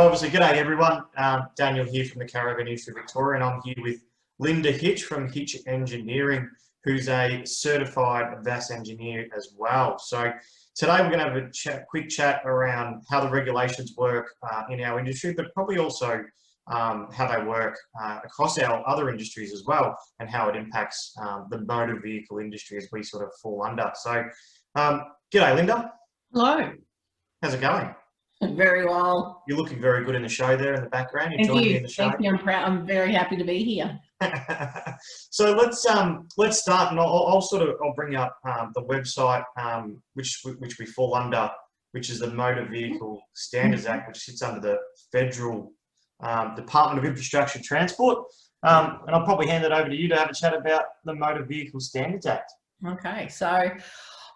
obviously, g'day everyone. Daniel here from the Caravan Industry Victoria, and I'm here with Linda Hitch from Hitch Engineering, who's a certified VAS engineer as well. So today we're going to have a quick chat around how the regulations work in our industry, but probably also how they work across our other industries as well, and how it impacts the motor vehicle industry as we sort of fall under. So, g'day Linda. Hello. How's it going? Very well. You're looking very good in the show there in the background. You're Thank joining you. me in the show. Thank you. I'm proud. I'm very happy to be here. So let's start, and I'll bring up the website which we fall under, which is the Motor Vehicle Standards Act, which sits under the Federal Department of Infrastructure and Transport. And I'll probably hand it over to you to have a chat about the Motor Vehicle Standards Act. Okay, so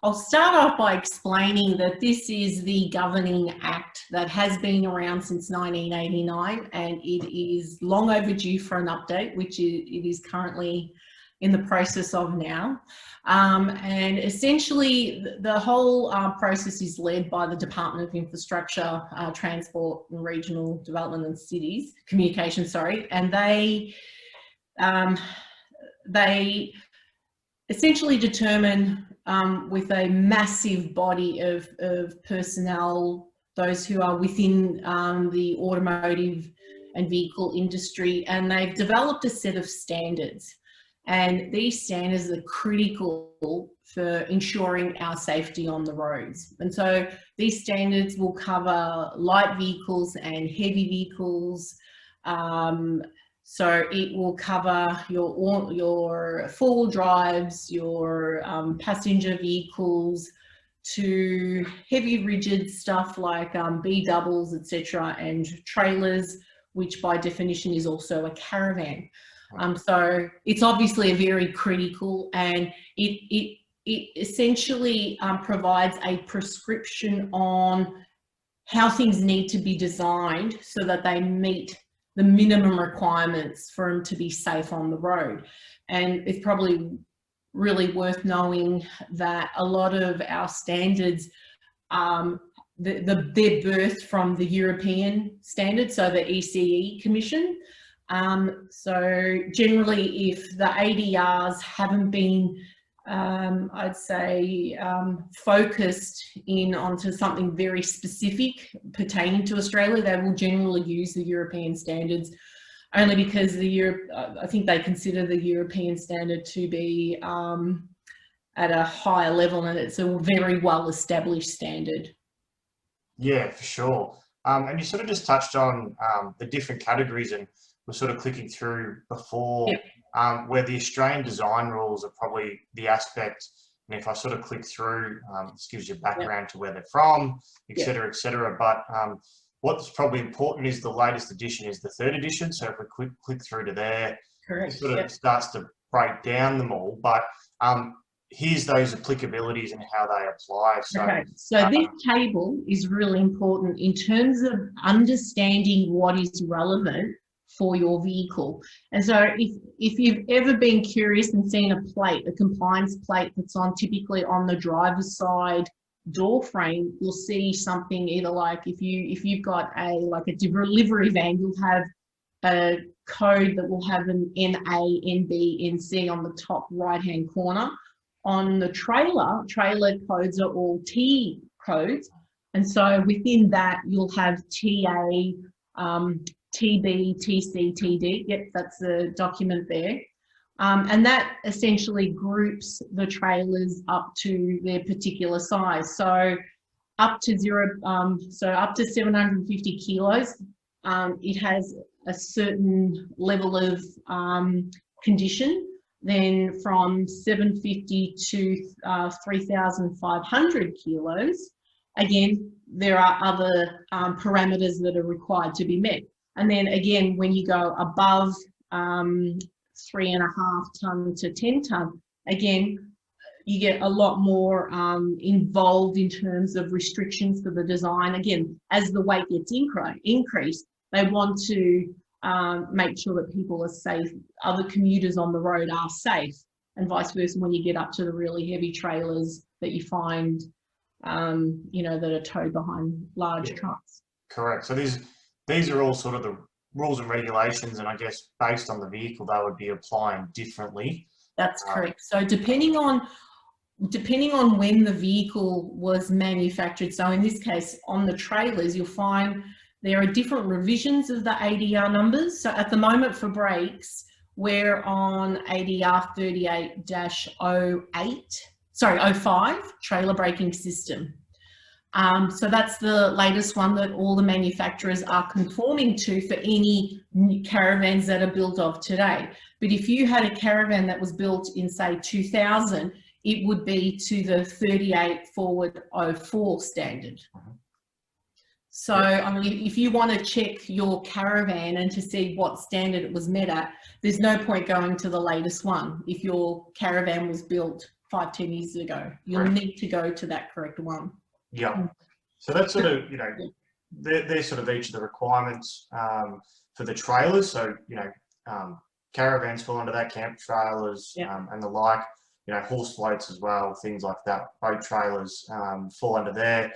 I'll start off by explaining that this is the governing act that has been around since 1989, and it is long overdue for an update, which it is currently in the process of now. And essentially the whole process is led by the Department of Infrastructure, Transport and Regional Development and Cities, Communications, sorry, and they essentially determine with a massive body of personnel, those who are within the automotive and vehicle industry, and they've developed a set of standards. And these standards are critical for ensuring our safety on the roads. And so these standards will cover light vehicles and heavy vehicles. So it will cover your four-wheel drives, your passenger vehicles, to heavy rigid stuff like B doubles, etc., and trailers, which by definition is also a caravan. So it's obviously a very critical, and it essentially provides a prescription on how things need to be designed so that they meet the minimum requirements for them to be safe on the road. And it's probably really worth knowing that a lot of our standards, they're birthed from the European standards, so the ECE Commission. So generally, if the ADRs haven't been, I'd say, focused in onto something very specific pertaining to Australia, they will generally use the European standards, only because I think they consider the European standard to be at a higher level, and it's a very well-established standard. Yeah, for sure. And you sort of just touched on the different categories, and we're sort of clicking through before. Yep. Where the Australian design rules are probably the aspect, and if I sort of click through, this gives you background to where they're from, etc., etc. But what's probably important is the latest edition is the 3rd edition. So if we click through to there, correct, it sort of starts to break down them all. But here's those applicabilities and how they apply. So, okay. So this table is really important in terms of understanding what is relevant for your vehicle. And so if you've ever been curious and seen a plate, a compliance plate that's typically on the driver's side door frame, you'll see something either like if you've got a delivery van, you'll have a code that will have an NA, NB, NC on the top right hand corner. On the trailer codes are all T codes, and so within that you'll have TA, TB, TC, TD. Yep, that's the document there. And that essentially groups the trailers up to their particular size. So up to 750 kilos, it has a certain level of condition. Then from 750 to 3,500 kilos, again, there are other parameters that are required to be met. And then again, when you go above 3.5 ton to 10 ton, again, you get a lot more involved in terms of restrictions for the design. Again, as the weight gets increased, they want to make sure that people are safe, other commuters on the road are safe, and vice versa when you get up to the really heavy trailers that you find, that are towed behind large trucks. Correct. So these are all sort of the rules and regulations, and I guess based on the vehicle, they would be applying differently. That's correct. So depending on when the vehicle was manufactured, so in this case on the trailers, you'll find there are different revisions of the ADR numbers. So at the moment for brakes, we're on ADR 38-05 trailer braking system. So that's the latest one that all the manufacturers are conforming to for any new caravans that are built of today. But if you had a caravan that was built in, say, 2000, it would be to the 38-04 standard. So, I mean, if you want to check your caravan and to see what standard it was met at, there's no point going to the latest one. If your caravan was built 5-10 years ago, you'll need to go to that correct one. Yeah. So that's sort of, they're sort of each of the requirements for the trailers. So, caravans fall under that, camp trailers and the like, horse floats as well, things like that, boat trailers fall under there.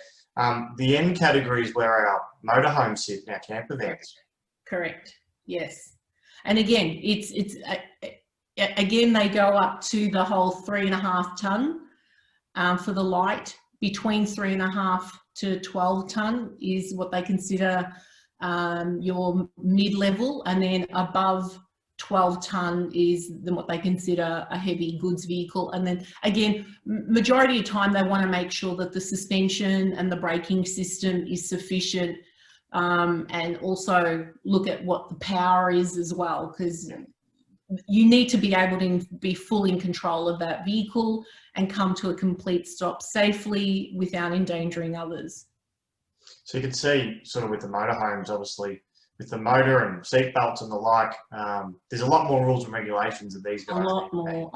The N category is where our motorhomes sit, our camper vans. Correct. Yes. And again, again, they go up to the whole 3.5 ton for the light. Between 3.5 to 12 ton is what they consider your mid-level, and then above 12 ton is what they consider a heavy goods vehicle. And then again, majority of time they want to make sure that the suspension and the braking system is sufficient, and also look at what the power is as well, because you need to be able to be fully in control of that vehicle and come to a complete stop safely without endangering others. So you can see sort of with the motorhomes, obviously, with the motor and seat belts and the like, there's a lot more rules and regulations that these guys a lot more,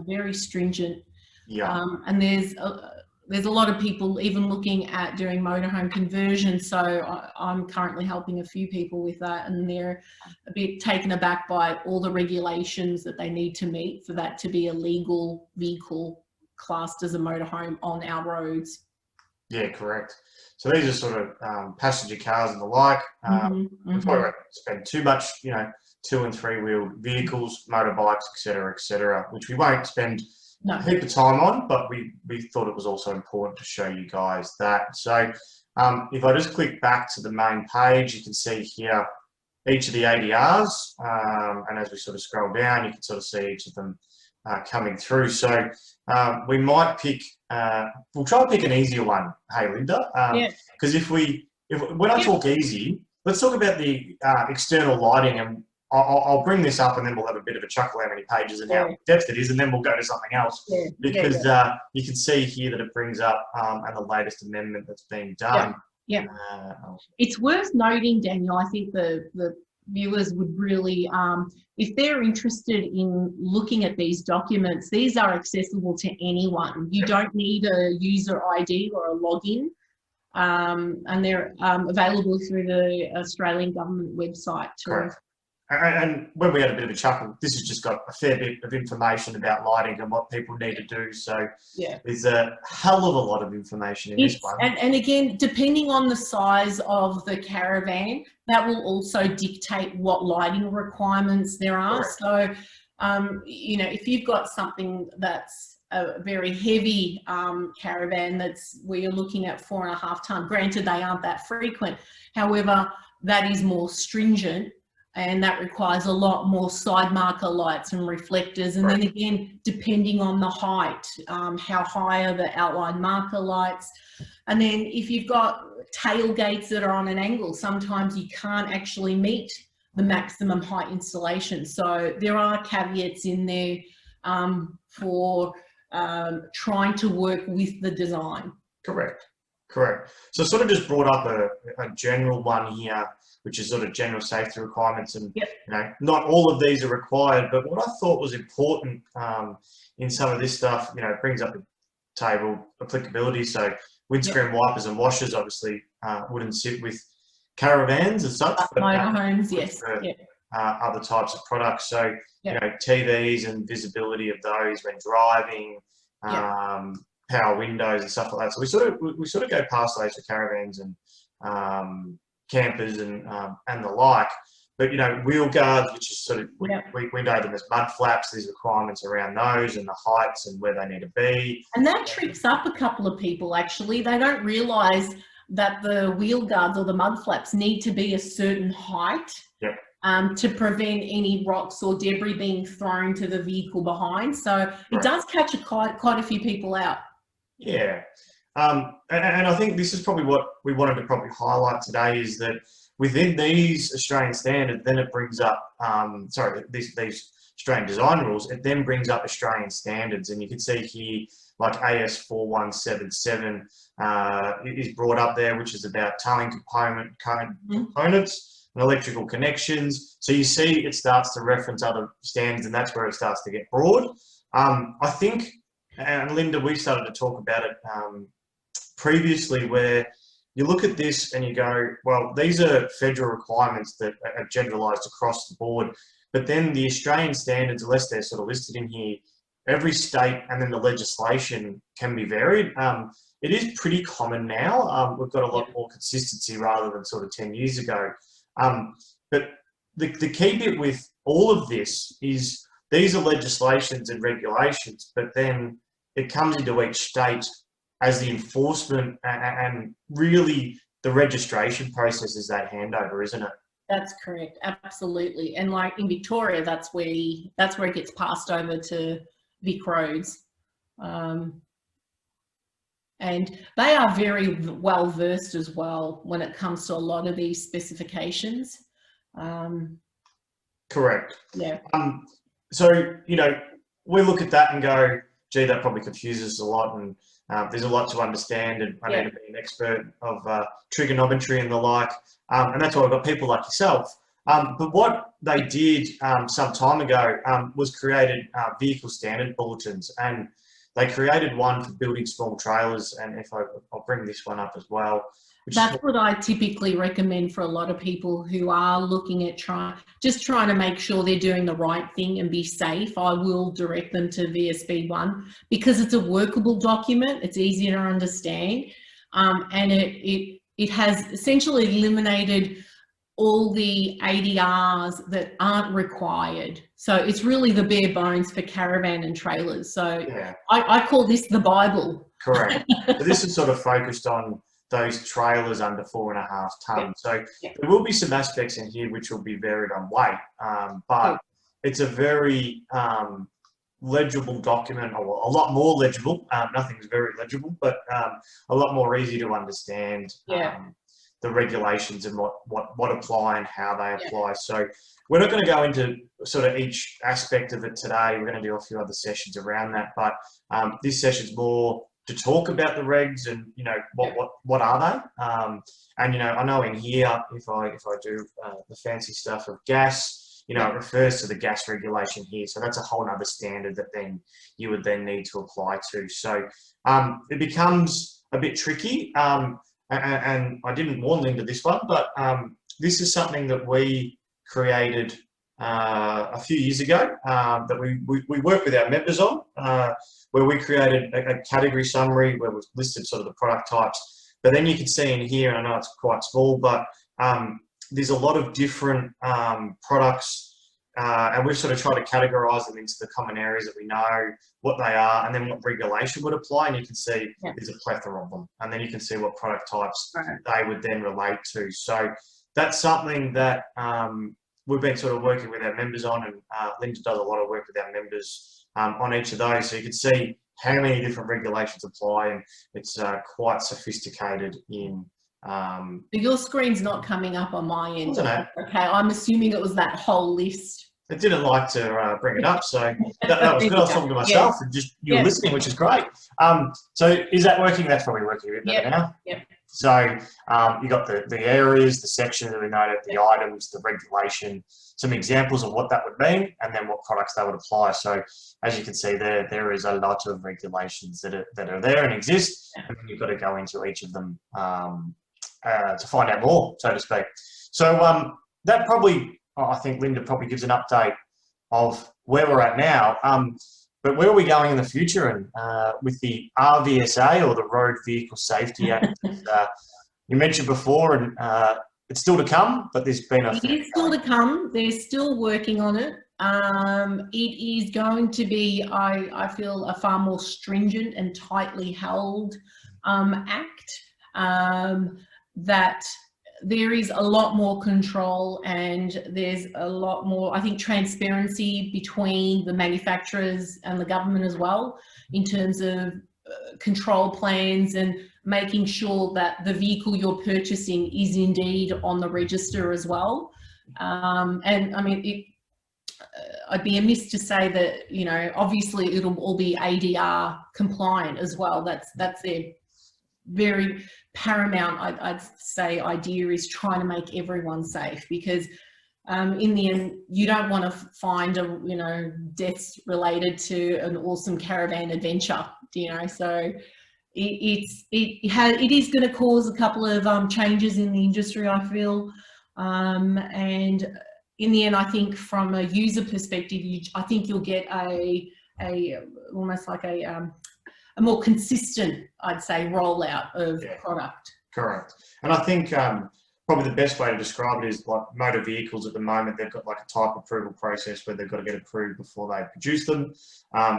very stringent. Yeah. And there's a lot of people even looking at doing motorhome conversion. So I'm currently helping a few people with that, and they're a bit taken aback by all the regulations that they need to meet for that to be a legal vehicle classed as a motorhome on our roads. Yeah, correct. So these are sort of passenger cars and the like. We probably won't spend too much, 2- and 3-wheel vehicles, motorbikes, etc., which we won't spend a heap of time on, but we thought it was also important to show you guys that. So if I just click back to the main page, you can see here each of the ADRs, and as we sort of scroll down, you can sort of see each of them coming through. So we might pick, we'll try and pick an easier one, hey Linda, because when I talk easy, let's talk about the external lighting, and I'll bring this up and then we'll have a bit of a chuckle how many pages and how depth it is, and then we'll go to something else, because you can see here that it brings up and the latest amendment that's being done. It's worth noting, Daniel, I think the viewers would really, if they're interested in looking at these documents, these are accessible to anyone. You don't need a user ID or a login, and they're available through the Australian government website too. Correct. And when we had a bit of a chuckle, this has just got a fair bit of information about lighting and what people need to do. So there's a hell of a lot of information in this one. And again, depending on the size of the caravan, that will also dictate what lighting requirements there are. Correct. So, if you've got something that's a very heavy caravan that's where you're looking at 4.5 ton, granted they aren't that frequent. However, that is more stringent, and that requires a lot more side marker lights and reflectors. And then again, depending on the height, how high are the outline marker lights. And then if you've got tailgates that are on an angle, sometimes you can't actually meet the maximum height installation. So there are caveats in there for trying to work with the design. Correct. So sort of just brought up a general one here, which is sort of general safety requirements, and not all of these are required, but what I thought was important in some of this stuff, it brings up the table applicability. So windscreen wipers and washers obviously wouldn't sit with caravans as such, but motorhomes, other types of products. So TVs and visibility of those when driving, power windows and stuff like that. So we sort of go past those for caravans and campers and the like. But, you know, wheel guards, which is sort of, we know them as mud flaps, there's requirements around those and the heights and where they need to be. And that trips up a couple of people, actually. They don't realise that the wheel guards or the mud flaps need to be a certain height to prevent any rocks or debris being thrown to the vehicle behind. So it does catch quite a few people out. Yeah. And I think this is probably what we wanted to probably highlight today, is that within these Australian standards, then it brings up, these Australian design rules, it then brings up Australian standards. And you can see here, like AS 4177 is brought up there, which is about towing components and electrical connections. So you see it starts to reference other standards, and that's where it starts to get broad. I think, and Linda, we started to talk about it previously, where you look at this and you go, well, these are federal requirements that are generalised across the board, but then the Australian standards, unless they're sort of listed in here, every state and then the legislation can be varied. It is pretty common now. We've got a lot more consistency rather than sort of 10 years ago. But the key bit with all of this is these are legislations and regulations, but then it comes into each state as the enforcement and really the registration process is that handover, isn't it? That's correct, absolutely. And like in Victoria, that's where it gets passed over to Vic Roads. And they are very well versed as well when it comes to a lot of these specifications. Correct. Yeah. So, you know, we look at that and go, gee, that probably confuses us a lot, and there's a lot to understand, and I need to be an expert of trigonometry and the like. And that's why we've got people like yourself. But what they did some time ago was created vehicle standard bulletins, and they created one for building small trailers. And I'll bring this one up as well. That's what I typically recommend for a lot of people who are looking at trying to make sure they're doing the right thing and be safe. I will direct them to VSB1 because it's a workable document. It's easy to understand, and it has essentially eliminated all the ADRs that aren't required. So it's really the bare bones for caravan and trailers. So I call this the Bible. Correct. So this is sort of focused on those trailers under 4.5 tonnes. So there will be some aspects in here which will be varied on weight, but it's a very legible document, or a lot more legible. Nothing's very legible, but a lot more easy to understand the regulations and what apply and how they apply. So we're not going to go into sort of each aspect of it today. We're going to do a few other sessions around that, but this session's more to talk about the regs and, you know, what are they? And, you know, I know in here, if I do the fancy stuff of gas, you know, it refers to the gas regulation here. So that's a whole other standard that then you would then need to apply to. So it becomes a bit tricky. And I didn't warn Linda this one, but this is something that we created a few years ago that we work with our members on, where we created a category summary where we've listed sort of the product types. But then you can see in here, and I know it's quite small, but there's a lot of different products, and we've sort of tried to categorize them into the common areas that we know what they are, and then what regulation would apply. And you can see there's a plethora of them, and then you can see what product types they would then relate to. So that's something that we've been sort of working with our members on, and Linda does a lot of work with our members on each of those. So you can see how many different regulations apply, and it's quite sophisticated in... Your screen's not coming up on my end. Wasn't it? Okay, I'm assuming it was that whole list. It didn't like to bring it up, so that was good. I was talking to myself and just you were listening, which is great. So is that working? That's probably working a bit better now. Yep. So you got the areas, the sections that we noted, the items, the regulation, some examples of what that would mean, and then what products that would apply. So as you can see there is a lot of regulations that are there and exist, and then you've got to go into each of them to find out more, so to speak. So that probably, I think Linda probably gives an update of where we're at now. But where are we going in the future? And with the RVSA, or the Road Vehicle Safety Act, you mentioned before, and it's still to come, but there's been a It is still to come. They're still working on it. It is going to be, I feel, a far more stringent and tightly held act, that there is a lot more control and there's a lot more, I think, transparency between the manufacturers and the government as well, in terms of control plans and making sure that the vehicle you're purchasing is indeed on the register as well. And I mean, I'd be amiss to say that, you know, obviously it'll all be ADR compliant as well. That's their very paramount, I'd say, idea, is trying to make everyone safe, because in the end, you don't want to find deaths related to an awesome caravan adventure, you know. So it is going to cause a couple of changes in the industry, I feel, and in the end, I think from a user perspective, I think you'll get almost like a more consistent, I'd say, rollout of product. Correct. And I think probably the best way to describe it is like motor vehicles at the moment, they've got like a type approval process where they've got to get approved before they produce them.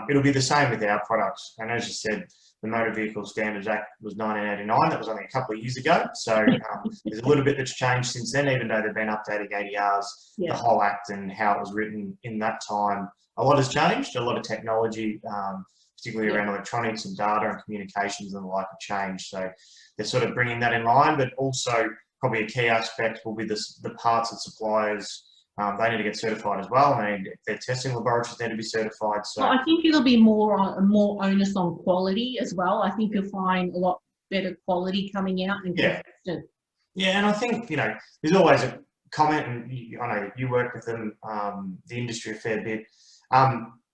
It'll be the same with our products. And as you said, the Motor Vehicle Standards Act was 1989. That was only a couple of years ago. So there's a little bit that's changed since then, even though they've been updating ADRs, the whole act and how it was written in that time. A lot has changed. A lot of technology, particularly around electronics and data and communications and the like, have changed. So they're sort of bringing that in line, but also probably a key aspect will be the parts that suppliers, they need to get certified as well. I mean, their testing laboratories need to be certified. So well, I think it'll be more onus on quality as well. I think you'll find a lot better quality coming out and consistent. Yeah, and I think, you know, there's always a comment, and I know you work with them, the industry a fair bit.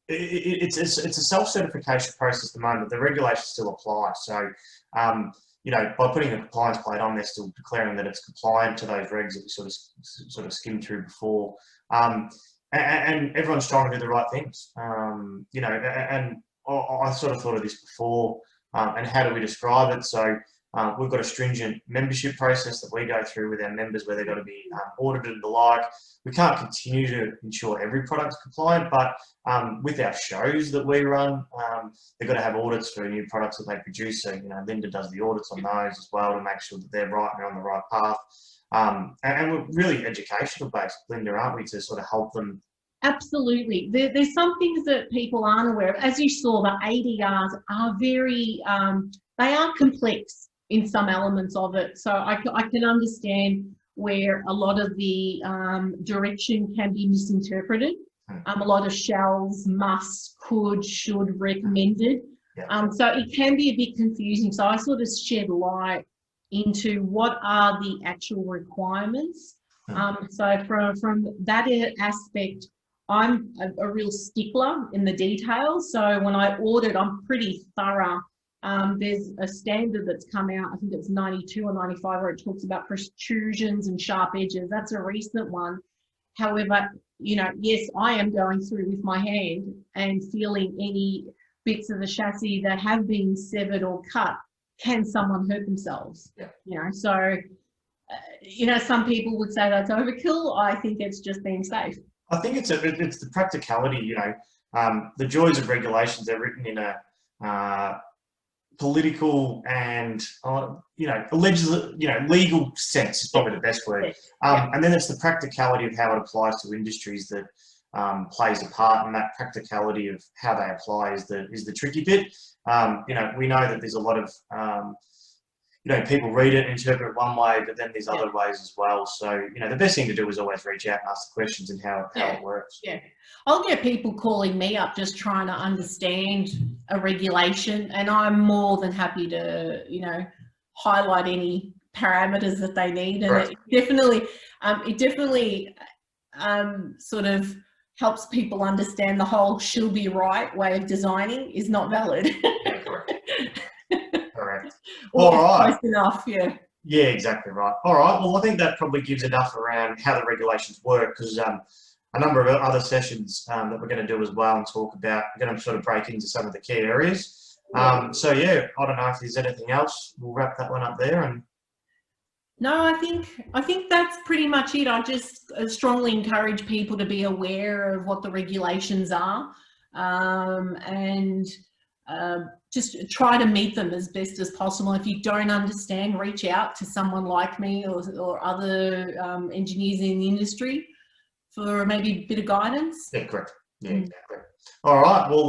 It's a self-certification process at the moment, but the regulations still apply. So, you know, by putting a compliance plate on, they're still declaring that it's compliant to those regs that we sort of skimmed through before. And everyone's trying to do the right things. You know, and I sort of thought of this before. And how do we describe it? So we've got a stringent membership process that we go through with our members, where they've got to be audited and the like. We can't continue to ensure every product's compliant, but with our shows that we run, they've got to have audits for new products that they produce. So, you know, Linda does the audits on those as well to make sure that they're right and they're on the right path. And we're really educational based, Linda, aren't we, to sort of help them? Absolutely. There's some things that people aren't aware of. As you saw, the ADRs are very, they are complex in some elements of it. So I can understand where a lot of the direction can be misinterpreted. A lot of shalls, must, could, should, recommended. So it can be a bit confusing. So I sort of shed light into what are the actual requirements. So from that aspect, I'm a real stickler in the details. So when I audit, I'm pretty thorough. There's a standard that's come out, I think it's 92 or 95, where it talks about protrusions and sharp edges. That's a recent one. However, you know, yes, I am going through with my hand and feeling any bits of the chassis that have been severed or cut. Can someone hurt themselves? You know, so, you know, some people would say that's overkill. I think it's just being safe. I think it's the practicality, you know, the joys of regulations. They're written in a political and you know, legal sense is probably the best word. And then it's the practicality of how it applies to industries that plays a part, and that practicality of how they apply is the tricky bit. You know, we know that there's a lot of you know, people read it and interpret it one way, but then there's other ways as well. So, you know, the best thing to do is always reach out and ask the questions and how it works. Yeah. I'll get people calling me up just trying to understand a regulation, and I'm more than happy to, you know, highlight any parameters that they need. And it definitely sort of helps people understand the whole she'll be right way of designing is not valid. Yeah, correct. Correct. All right. Close enough, yeah. Yeah, exactly right. All right. Well, I think that probably gives enough around how the regulations work, because a number of other sessions that we're going to do as well and talk about, we're going to sort of break into some of the key areas. So, yeah, I don't know if there's anything else. We'll wrap that one up there. And No, I think that's pretty much it. I just strongly encourage people to be aware of what the regulations are, and just try to meet them as best as possible. If you don't understand, reach out to someone like me or other engineers in the industry for maybe a bit of guidance. Yeah, correct. Yeah, exactly. All right, we'll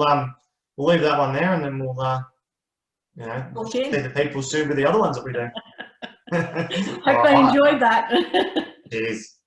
leave that one there, and then we'll see the people soon with the other ones that we do. Hope All they right. enjoyed that. Cheers.